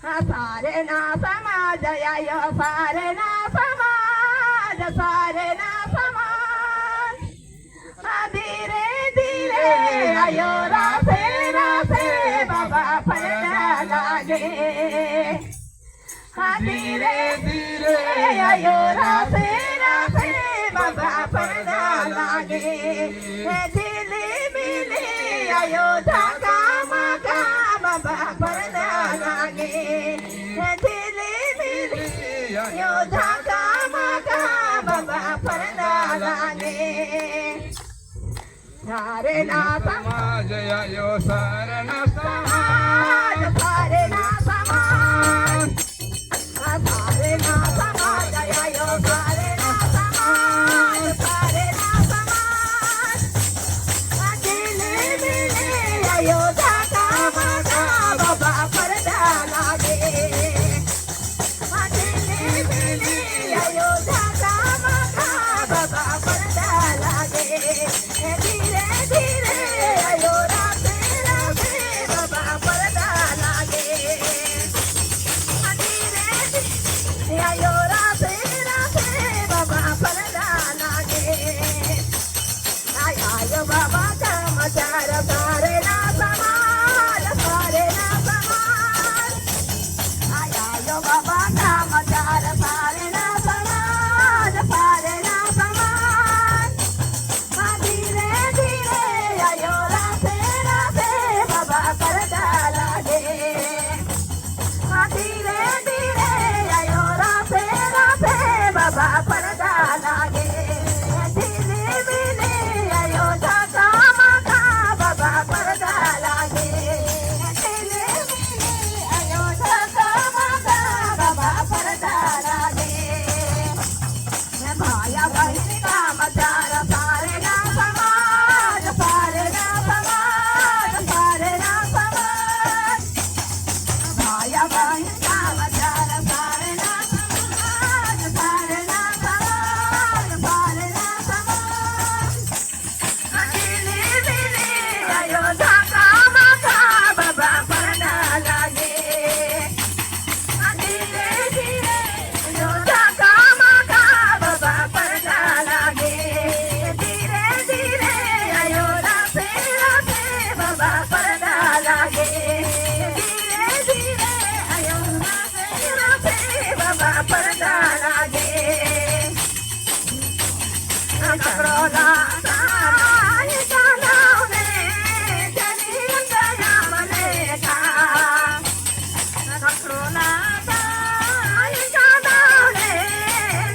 सारे ना समाज आयो सारे ना समाज सारे ना समाज धीरे धीरे आयो रासे रासे बाबा पड़ना लागे धीरे धीरे आयो रासे रासे बाबा पड़ना लागे दिली मिली आयो झाका माका बाबा पड़ना लागे दिली मिली आयो झाका माका बाबा पड़ना लागे सारे ना समाज आयो सारे ना समाज सारे ना समाज सारे ना समाज आयो सारे ना समाज सारे ना समाज दिले दिले आयो झाका माका बाबा पड़ना लागे दिले दिले आयो झाका माका बाबा पड़ना लागे धीरे धीरे आयो रासे रासे बाबा पड़ना लागे धीरे धीरे आयो रासे रासे बाबा पड़ना लागे आयो बाबा समाचार सारे ना समाज सारे ना समाज आयो बाबा समाचार सारे ना समाज सारे ना समाज धीरे धीरे आयो रासे रासे बाबा पड़ना लागे धीरे धीरे आयो रासे रासे बाबा पड़ना लागे दिली मिली आयो झाका माका बाबा पड़ना लागे दिली मिली आयो झाका माका बाबा पड़ना लागे भाया बहिणी कामचार सारे ना समाज सारे ना समाज सारे ना समाज भाया बहिणी कामचार सारे ना समाज सारे ना समाज सारे ना समाज दिली दिली आयो झाका माका बाबा पड़ना लागे धीरे धीरे आयो झाका माका बाबा पड़ना लागे धीरे धीरे आयो रासे रासे बाबा पड़ना लागे धीरे धीरे आयो रासे रासे बाबा पड़ना लागे करोना साय जानावने जनी अंतया मलेका करोना साय जानावने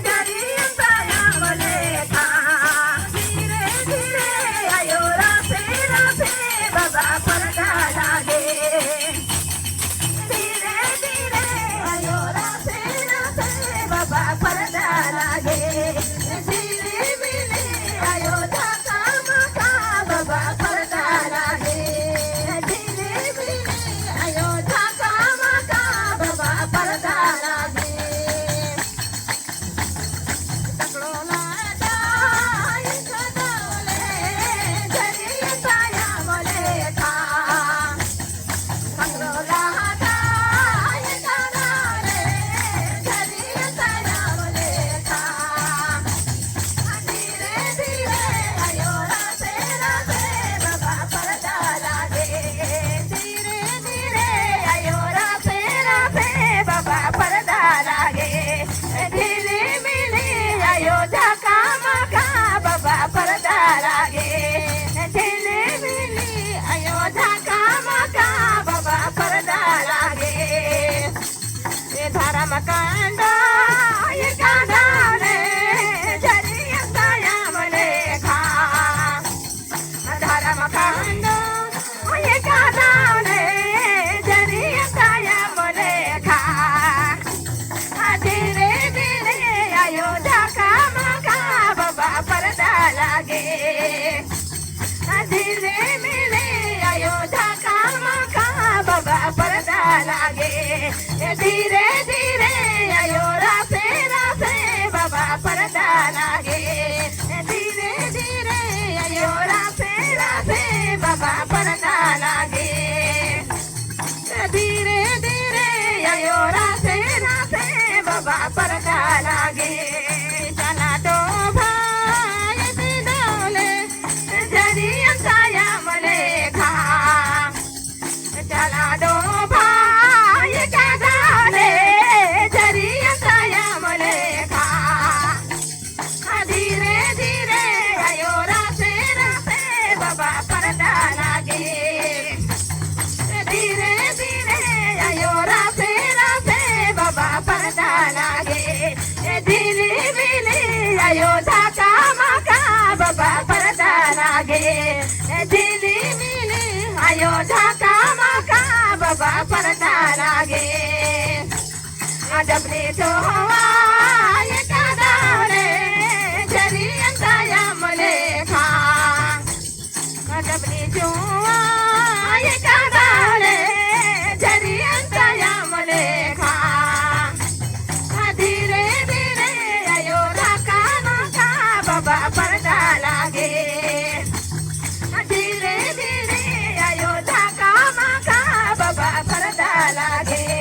जनी अंतया मलेका धीरे धीरे आयो रासे रासे बाबा पड़ना लागे धीरे धीरे आयो रासे रासे बाबा पड़ना लागे दिली मिली आयो झाका माका बाबा पड़ना लागे दिली मिली आयो झाका माका बाबा पड़ना लागे तकड़ोला दाय खदावले जरी साया मले का तकड़ोला दाय खदावले जरी साया मले का धीरे धीरे आयो रासे रासे बाबा पड़ना लागे धीरे धीरे आयो रासे रासे बाबा पड़ना लागे दिली मिली आयो झाका माका बाबा पड़ना लागे दिली मिली आयो झाका माका बाबा पड़ना लागे धर्म कांड कांडाने जरी साया मलेखा धर्म कांड कांडाने जरी साया मलेखा धीरे धीरे आयो झाका माका बाबा पड़ना लागे धीरे मिले आयो झाका माका बाबा पड़ना लागे धीरे धीरे आयो रासे रासे बाबा पड़ना लागे धीरे धीरे आयो रासे रासे बाबा पड़ना लागे धीरे धीरे बाबा पडदा लागे चला तो भाई दिदवले जरी अंताया मले खा चला दो भाई क्या गाले जरी अंताया मले खा धीरे धीरे आयो रासे रासे बाबा पडदा लागे धीरे धीरे आयो रासे रासे बाबा पडदा लागे दिली बिली आयो झाका माका बाबा पडदा लागे दिली बिली आयो झाका माका बाबा पडदा लागे डबली तो हवा एका दावले जरी अंताया मले खा डबली जुवा एका दावले जरी अंताया मले खा धीरे धीरे आयो राका नाका बाबा पडदा लागे धीरे धीरे आयो झाका माका बाबा पडदा लागे